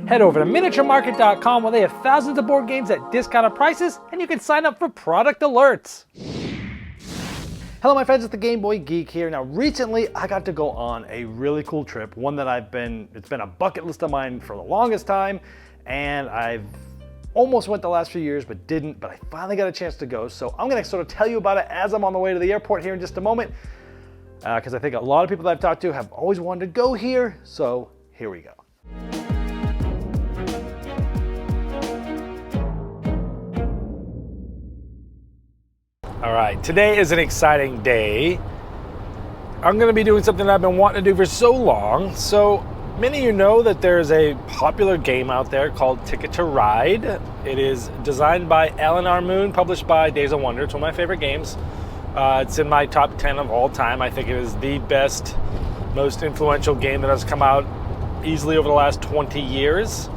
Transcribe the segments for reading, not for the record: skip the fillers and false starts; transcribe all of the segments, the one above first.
Head over to miniaturemarket.com where they have thousands of board games at discounted prices, and you can sign up for product alerts. Hello my friends, it's the Game Boy Geek here. Now recently I got to go on a really cool trip, one that it's been a bucket list of mine for the longest time, and I've almost went the last few years but didn't, but I finally got a chance to go. So I'm gonna sort of tell you about it as I'm on the way to the airport here in just a moment, because I think a lot of people that I've talked to have always wanted to go here, so here we go. All right, today is an exciting day. I'm gonna be doing something I've been wanting to do for so long. So many of you know that there's a popular game out there called Ticket to Ride. It is designed by Alan R. Moon, published by Days of Wonder. It's one of my favorite games. It's in my top 10 of all time. I think it is the best, most influential game that has come out easily over the last 20 years.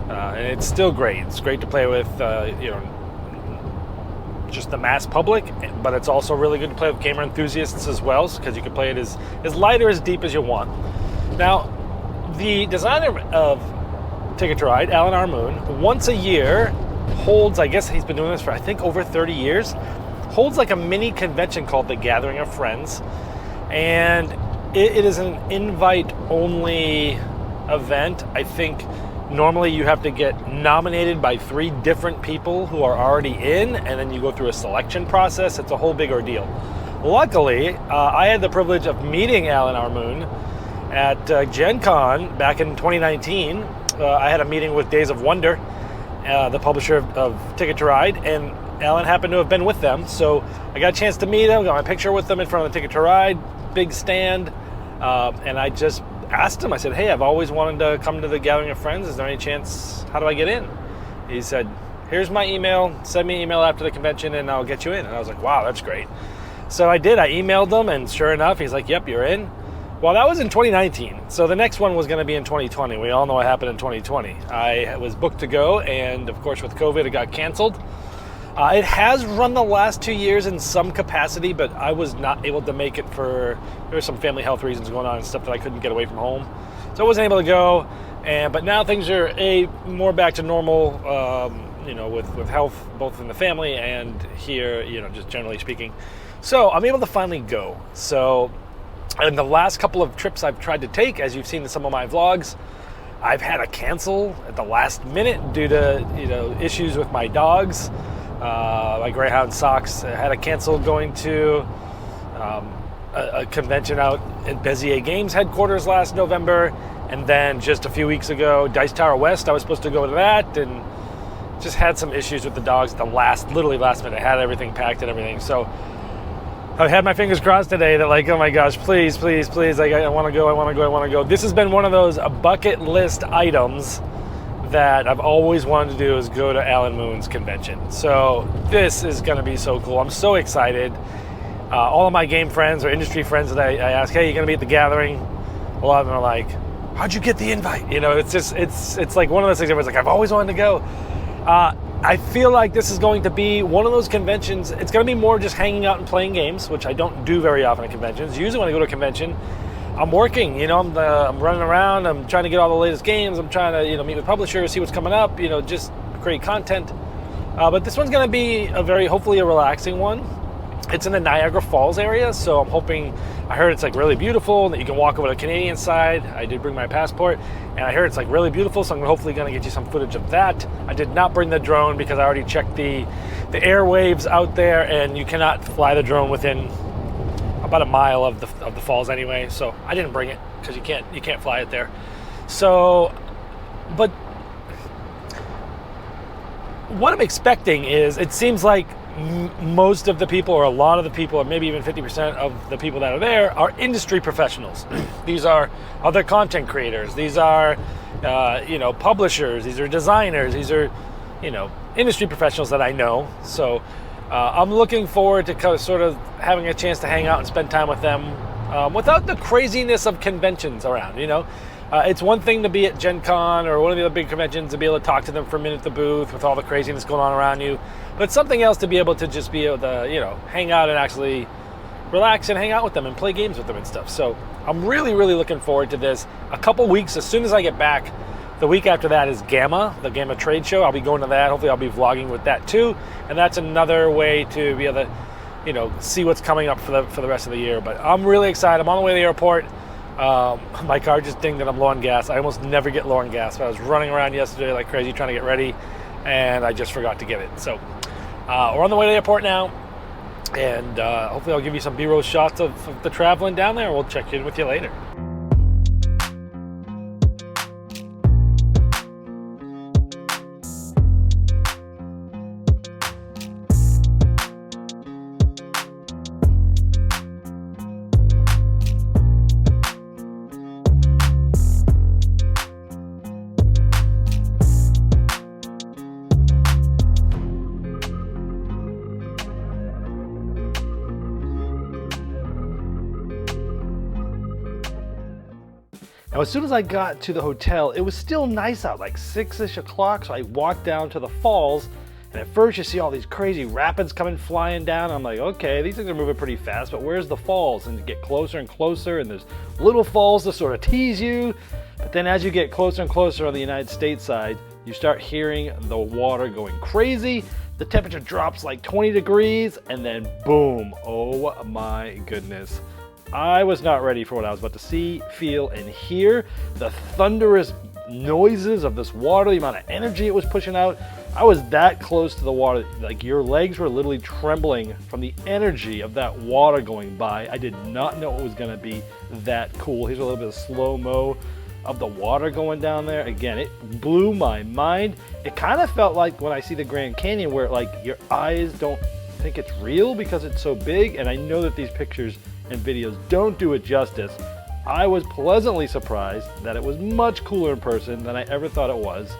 And it's still great. It's great to play with, just the mass public, but it's also really good to play with gamer enthusiasts as well, because you can play it as light or as deep as you want. Now, the designer of Ticket to Ride, Alan R. Moon, once a year holds, I guess he's been doing this for I think over 30 years, holds like a mini convention called the Gathering of Friends, and it is an invite-only event. I think normally you have to get nominated by 3 different people who are already in, and then you go through a selection process. It's a whole big ordeal. Luckily, I had the privilege of meeting Alan R. Moon at Gen Con back in 2019. I had a meeting with Days of Wonder, the publisher of Ticket to Ride, and Alan happened to have been with them. So I got a chance to meet him, got my picture with him in front of the Ticket to Ride, big stand, and I just asked him, I said, hey, I've always wanted to come to the Gathering of Friends. Is there any chance, how do I get in? He said, here's my email, send me an email after the convention and I'll get you in. And I was like, wow, that's great. So I did, I emailed him, and sure enough, he's like, yep, you're in. Well, that was in 2019. So the next one was gonna be in 2020. We all know what happened in 2020. I was booked to go, and of course with COVID, it got canceled. It has run the last 2 years in some capacity, but I was not able to make it there were some family health reasons going on and stuff that I couldn't get away from home. So I wasn't able to go, but now things are more back to normal, with health both in the family and here, just generally speaking. So I'm able to finally go. So in the last couple of trips I've tried to take, as you've seen in some of my vlogs, I've had to cancel at the last minute due to, issues with my dogs. My Greyhound Sox had to cancel going to a convention out at Bezier Games headquarters last November, and then just a few weeks ago, Dice Tower West, I was supposed to go to that, and just had some issues with the dogs at the literally last minute. I had everything packed and everything, so I've had my fingers crossed today that, like, oh my gosh, please, please, please, like, I want to go. This has been one of those bucket list items that I've always wanted to do, is go to Alan Moon's convention. So this is going to be so cool. I'm so excited. All of my game friends or industry friends that I ask, hey, you going to be at the gathering? A lot of them are like, how'd you get the invite? It's like one of those things everyone's like, I've always wanted to go. I feel like this is going to be one of those conventions. It's going to be more just hanging out and playing games, which I don't do very often at conventions. Usually when I go to a convention, I'm working, I'm running around, I'm trying to get all the latest games, I'm trying to, meet with publishers, see what's coming up, just create content. But this one's going to be hopefully a relaxing one. It's in the Niagara Falls area, so I'm hoping, I heard it's like really beautiful, that you can walk over to the Canadian side. I did bring my passport, and I heard it's like really beautiful, so I'm hopefully going to get you some footage of that. I did not bring the drone because I already checked the airwaves out there, and you cannot fly the drone within about a mile of the falls anyway, so I didn't bring it because you can't fly it there. So, but what I'm expecting is, it seems like most of the people, or a lot of the people, or maybe even 50% of the people that are there, are industry professionals. These are other content creators. These are publishers. These are designers. These are industry professionals that I know. So I'm looking forward to sort of having a chance to hang out and spend time with them without the craziness of conventions around, It's one thing to be at Gen Con or one of the other big conventions and be able to talk to them for a minute at the booth with all the craziness going on around you. But it's something else to be able to just be able to, hang out and actually relax and hang out with them and play games with them and stuff. So I'm really, really looking forward to this. A couple weeks, as soon as I get back, The week after that is Gamma, the Gamma trade show. I'll be going to that. Hopefully I'll be vlogging with that too. And that's another way to be able to, you know, see what's coming up for the rest of the year. But I'm really excited. I'm on the way to the airport. My car just dinged that I'm low on gas. I almost never get low on gas, but I was running around yesterday like crazy trying to get ready, and I just forgot to get it. So we're on the way to the airport now, and hopefully I'll give you some B-roll shots of the traveling down there. We'll check in with you later. Now, as soon as I got to the hotel, it was still nice out, like 6-ish o'clock, so I walked down to the falls, and at first you see all these crazy rapids coming flying down. I'm like, okay, these things are moving pretty fast, but where's the falls? And you get closer and closer, and there's little falls to sort of tease you, but then as you get closer and closer on the United States side, you start hearing the water going crazy. The temperature drops like 20 degrees, and then boom, oh my goodness. I was not ready for what I was about to see, feel, and hear. The thunderous noises of this water, the amount of energy it was pushing out. I was that close to the water, like your legs were literally trembling from the energy of that water going by. I did not know it was gonna be that cool. Here's a little bit of slow-mo of the water going down there. Again, it blew my mind. It kind of felt like when I see the Grand Canyon where like your eyes don't think it's real because it's so big, and I know that these pictures and videos don't do it justice. I was pleasantly surprised that it was much cooler in person than I ever thought it was.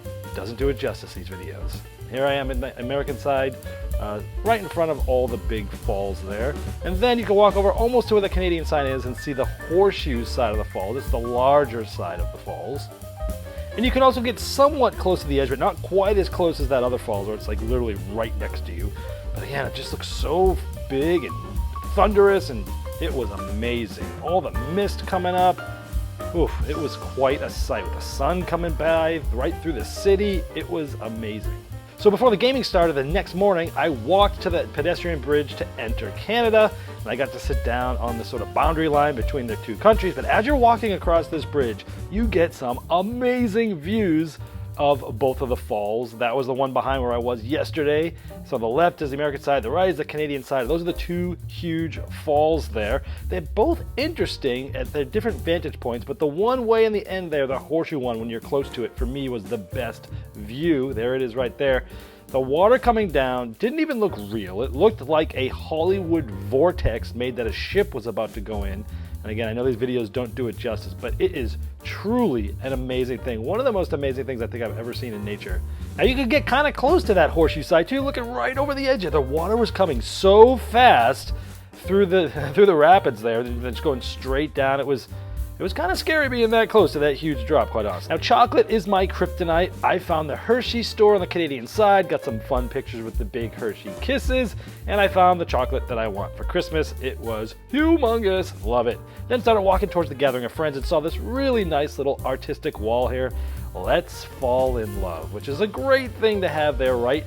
It doesn't do it justice, these videos. Here I am in the American side, right in front of all the big falls there. And then you can walk over almost to where the Canadian side is and see the horseshoe side of the falls. It's the larger side of the falls. And you can also get somewhat close to the edge, but not quite as close as that other falls where it's like literally right next to you. But again, it just looks so big and thunderous, and it was amazing. All the mist coming up. Oof, it was quite a sight with the sun coming by right through the city. It was amazing. So before the gaming started the next morning, I walked to the pedestrian bridge to enter Canada, and I got to sit down on the sort of boundary line between the two countries. But as you're walking across this bridge, you get some amazing views of both of the falls. That was the one behind where I was yesterday. So the left is the American side, the right is the Canadian side. Those are the two huge falls there. They're both interesting at their different vantage points, but the one way in the end there, the horseshoe one, when you're close to it, for me was the best view. There it is right there. The water coming down didn't even look real. It looked like a Hollywood vortex made that a ship was about to go in. And again, I know these videos don't do it justice, but it is truly an amazing thing. One of the most amazing things I think I've ever seen in nature. Now you could get kind of close to that horseshoe side too, looking right over the edge. The water was coming so fast through the rapids there, just going straight down. It was kind of scary being that close to that huge drop, quite honestly. Now, chocolate is my kryptonite. I found the Hershey store on the Canadian side, got some fun pictures with the big Hershey kisses, and I found the chocolate that I want for Christmas. It was humongous. Love it. Then started walking towards the gathering of friends and saw this really nice little artistic wall here. Let's fall in love, which is a great thing to have there right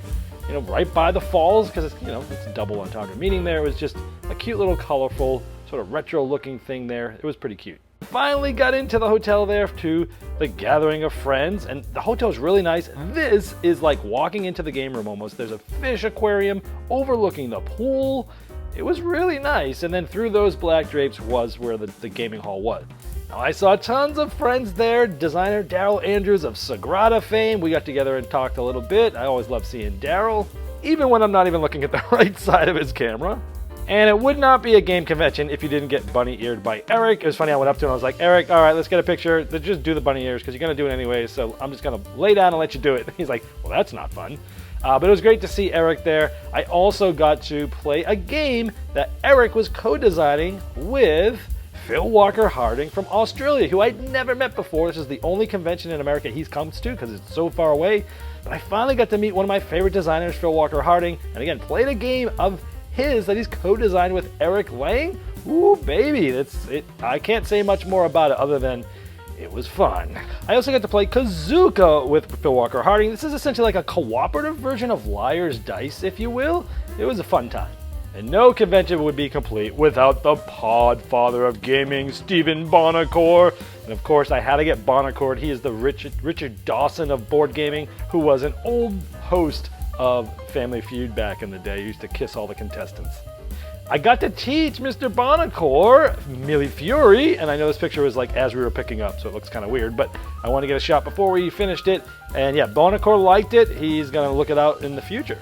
by the falls, because it's, it's a double entendre meaning there. It was just a cute little colorful, sort of retro looking thing there. It was pretty cute. Finally got into the hotel there to the gathering of friends, and the hotel's really nice. This is like walking into the game room almost. There's a fish aquarium overlooking the pool. It was really nice, and then through those black drapes was where the gaming hall was. Now, I saw tons of friends there. Designer Daryl Andrews of Sagrada fame. We got together and talked a little bit. I always love seeing Daryl, even when I'm not even looking at the right side of his camera. And it would not be a game convention if you didn't get bunny-eared by Eric. It was funny, I went up to him, I was like, Eric, all right, let's get a picture. Just do the bunny ears, because you're going to do it anyway, so I'm just going to lay down and let you do it. He's like, well, that's not fun. But it was great to see Eric there. I also got to play a game that Eric was co-designing with Phil Walker Harding from Australia, who I'd never met before. This is the only convention in America he's comes to because it's so far away. But I finally got to meet one of my favorite designers, Phil Walker Harding, and again, played a game of his that he's co-designed with Eric Lang. Ooh, baby, that's it. I can't say much more about it other than It was fun. I also got to play Kazuka with Phil Walker Harding. This is essentially like a cooperative version of Liar's Dice, if you will. It was a fun time. And no convention would be complete without the podfather of gaming, Stephen Bonacore. And of course, I had to get Bonacore. He is the Richard Dawson of board gaming, who was an old host of Family Feud back in the day. He used to kiss all the contestants. I got to teach Mr. Bonacore Millie Fury, and I know this picture was like as we were picking up, so it looks kind of weird, but I want to get a shot before we finished it. And yeah, Bonacore liked it. He's going to look it out in the future.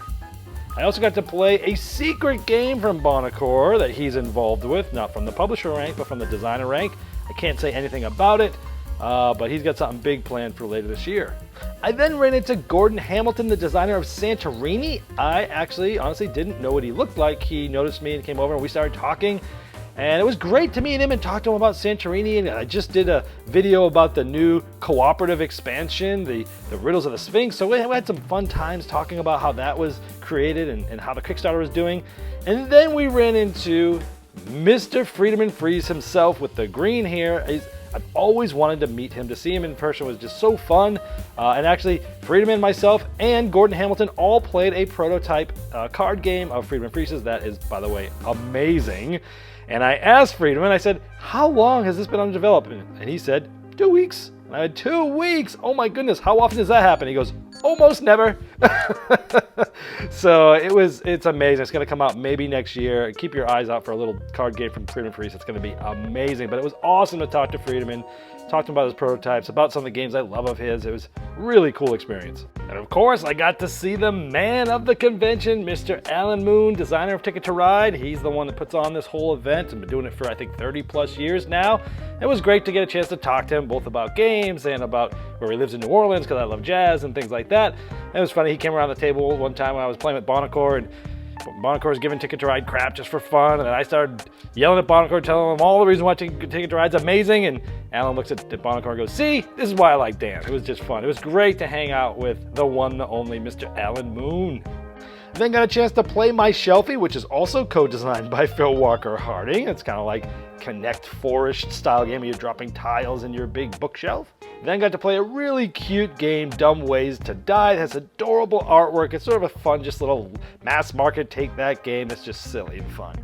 I also got to play a secret game from Bonacore that he's involved with, not from the publisher rank, but from the designer rank. I can't say anything about it, but he's got something big planned for later this year. I then ran into Gordon Hamilton, the designer of Santorini. I actually, honestly, didn't know what he looked like. He noticed me and came over and we started talking. And it was great to meet him and talk to him about Santorini. And I just did a video about the new cooperative expansion, the Riddles of the Sphinx. So we had some fun times talking about how that was created and how the Kickstarter was doing. And then we ran into Mr. Friedemann Fries himself with the green hair. I've always wanted to meet him. To see him in person was just so fun. And actually, Friedemann, myself, and Gordon Hamilton all played a prototype card game of Friedemann Fries's that is, by the way, amazing. And I asked Friedemann, I said, how long has this been under development? And he said, 2 weeks. And I had 2 weeks. Oh my goodness, how often does that happen? He goes, almost never. So it's amazing. It's going to come out maybe next year. Keep your eyes out for a little card game from Friedemann Fries. It's going to be amazing. But it was awesome to talk to Friedemann, talk to him about his prototypes, about some of the games I love of his. It was a really cool experience. And of course, I got to see the man of the convention, Mr. Alan Moon, designer of Ticket to Ride. He's the one that puts on this whole event and been doing it for, I think, 30 plus years now. It was great to get a chance to talk to him both about games and about where he lives in New Orleans, because I love jazz and things like that. It was funny. He came around the table one time when I was playing with Bonacore, and Bonacore was giving Ticket to Ride crap just for fun, and then I started yelling at Bonacore, telling him all the reason why Ticket to Ride's amazing, and Alan looks at Bonacore and goes, see, this is why I like Dan. It was just fun. It was great to hang out with the one, the only Mr. Alan Moon. Then got a chance to play My Shelfie, which is also co-designed by Phil Walker Harding. It's kind of like Connect Four-ish style game where you're dropping tiles in your big bookshelf. Then got to play a really cute game, Dumb Ways to Die. It has adorable artwork. It's sort of a fun, just little mass market take that game. It's just silly and fun.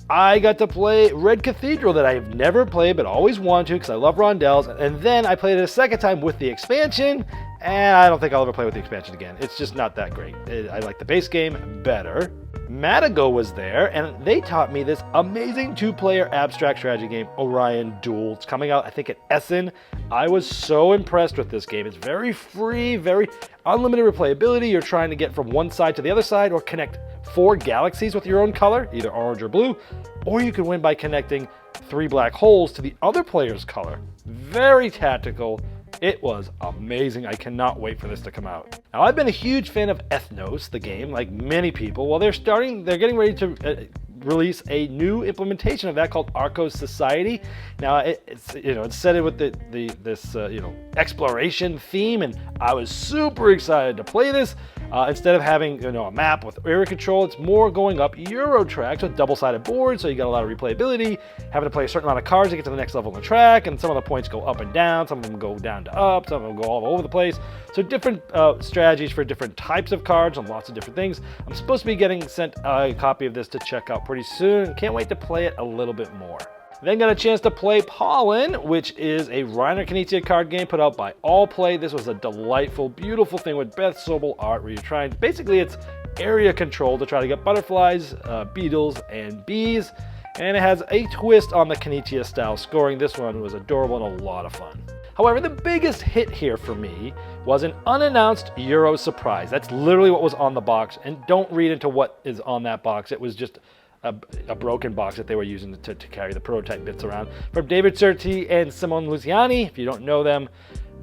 I got to play Red Cathedral that I've never played but always wanted to because I love rondelles. And then I played it a second time with the expansion, and I don't think I'll ever play with the expansion again. It's just not that great. I like the base game better. Matago was there, and they taught me this amazing two-player abstract strategy game, Orion Duel. It's coming out, I think, at Essen. I was so impressed with this game. It's very free, very unlimited replayability. You're trying to get from one side to the other side or connect 4 galaxies with your own color, either orange or blue, or you can win by connecting 3 black holes to the other player's color. Very tactical. It was amazing. I cannot wait for this to come out. Now, I've been a huge fan of Ethnos, the game, like many people. Well, they're getting ready to release a new implementation of that called Arcos Society. Now, it's set with this exploration theme, and I was super excited to play this. Instead of having a map with area control, it's more going up Euro tracks with double-sided boards, so you got a lot of replayability, having to play a certain amount of cards to get to the next level in the track, and some of the points go up and down, some of them go down to up, some of them go all over the place. So different strategies for different types of cards and lots of different things. I'm supposed to be getting sent a copy of this to check out pretty soon. Can't wait to play it a little bit more. Then got a chance to play Pollen, which is a Reiner Knizia card game put out by All Play. This was a delightful, beautiful thing with Beth Sobel art where you're trying, basically it's area control to try to get butterflies, beetles, and bees. And it has a twist on the Knizia style scoring. This one was adorable and a lot of fun. However, the biggest hit here for me was an unannounced Euro surprise. That's literally what was on the box, and don't read into what is on that box. It was just a broken box that they were using to carry the prototype bits around. From David Certi and Simone Luciani. If you don't know them,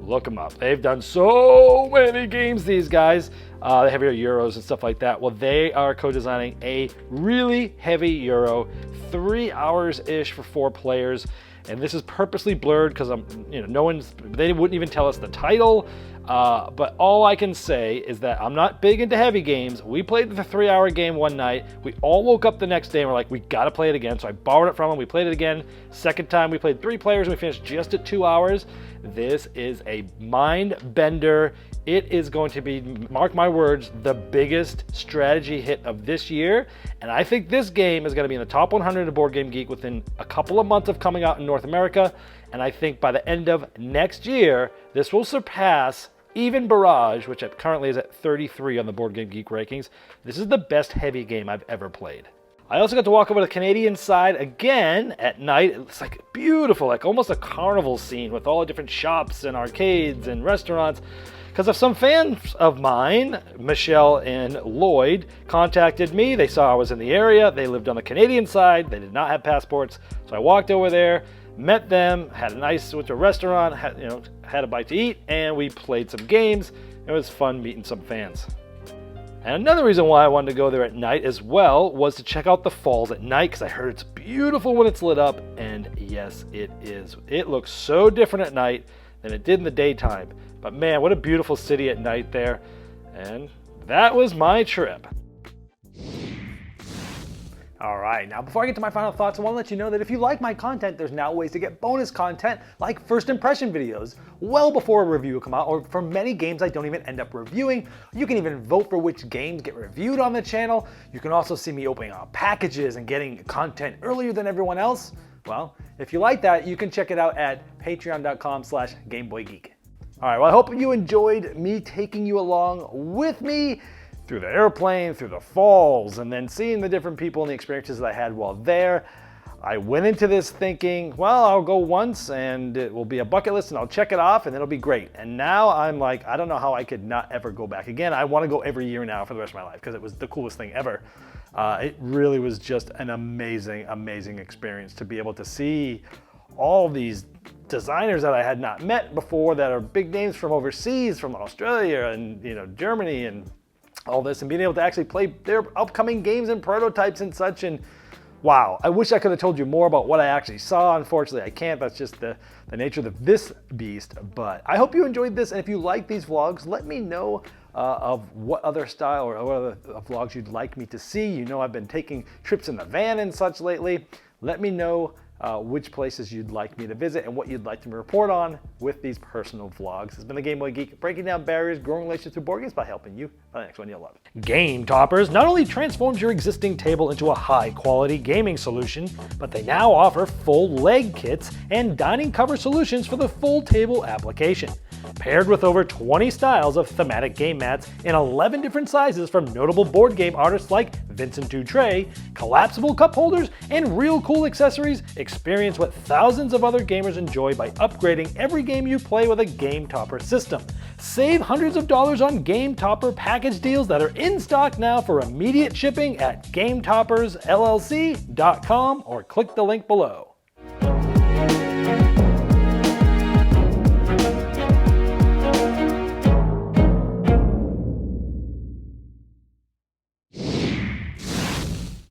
look them up. They've done so many games, these guys. They have your Euros and stuff like that. Well, they are co-designing a really heavy Euro, 3 hours-ish for 4 players. And this is purposely blurred because they wouldn't even tell us the title. But all I can say is that I'm not big into heavy games. We played the 3-hour game one night. We all woke up the next day and we're like, we got to play it again. So I borrowed it from them. We played it again. Second time we played 3 players and we finished just at 2 hours. This is a mind bender. It is going to be, mark my words, the biggest strategy hit of this year. And I think this game is going to be in the top 100 of Board Game Geek within a couple of months of coming out in North America. And I think by the end of next year, this will surpass even Barrage, which currently is at 33 on the Board Game Geek rankings. This is the best heavy game I've ever played. I also got to walk over to the Canadian side again at night. It's like beautiful, like almost a carnival scene with all the different shops and arcades and restaurants. Because of some fans of mine, Michelle and Lloyd, contacted me. They saw I was in the area. They lived on the Canadian side. They did not have passports. So I walked over there, met them, went to a restaurant, had a bite to eat, and we played some games. It was fun meeting some fans. And another reason why I wanted to go there at night as well was to check out the falls at night, because I heard it's beautiful when it's lit up, and yes, it is. It looks so different at night than it did in the daytime. But man, what a beautiful city at night there. And that was my trip. All right, now before I get to my final thoughts, I want to let you know that if you like my content, there's now ways to get bonus content like first impression videos well before a review will come out, or for many games I don't even end up reviewing. You can even vote for which games get reviewed on the channel. You can also see me opening up packages and getting content earlier than everyone else. Well, if you like that, you can check it out at patreon.com/GameBoyGeek. All right, well, I hope you enjoyed me taking you along with me through the airplane, through the falls, and then seeing the different people and the experiences that I had while there. I went into this thinking, well, I'll go once and it will be a bucket list and I'll check it off and it'll be great. And now I'm like, I don't know how I could not ever go back again. I want to go every year now for the rest of my life because it was the coolest thing ever. It really was just an amazing, amazing experience to be able to see all these designers that I had not met before that are big names from overseas, from Australia and Germany and all this, and being able to actually play their upcoming games and prototypes and such. And wow, I wish I could have told you more about what I actually saw. Unfortunately, I can't. That's just the nature of this beast. But I hope you enjoyed this, and if you like these vlogs, let me know of what other style or what other vlogs you'd like me to see. I've been taking trips in the van and such lately. Let me know which places you'd like me to visit and what you'd like to report on with these personal vlogs. This has been the Game Boy Geek, breaking down barriers, growing relationships through board games by helping you find the next one you'll love. Game Toppers not only transforms your existing table into a high-quality gaming solution, but they now offer full leg kits and dining cover solutions for the full table application. Paired with over 20 styles of thematic game mats in 11 different sizes from notable board game artists like Vincent Dutray, collapsible cup holders, and real cool accessories, experience what thousands of other gamers enjoy by upgrading every game you play with a Game Topper system. Save hundreds of dollars on Game Topper package deals that are in stock now for immediate shipping at GameToppersLLC.com or click the link below.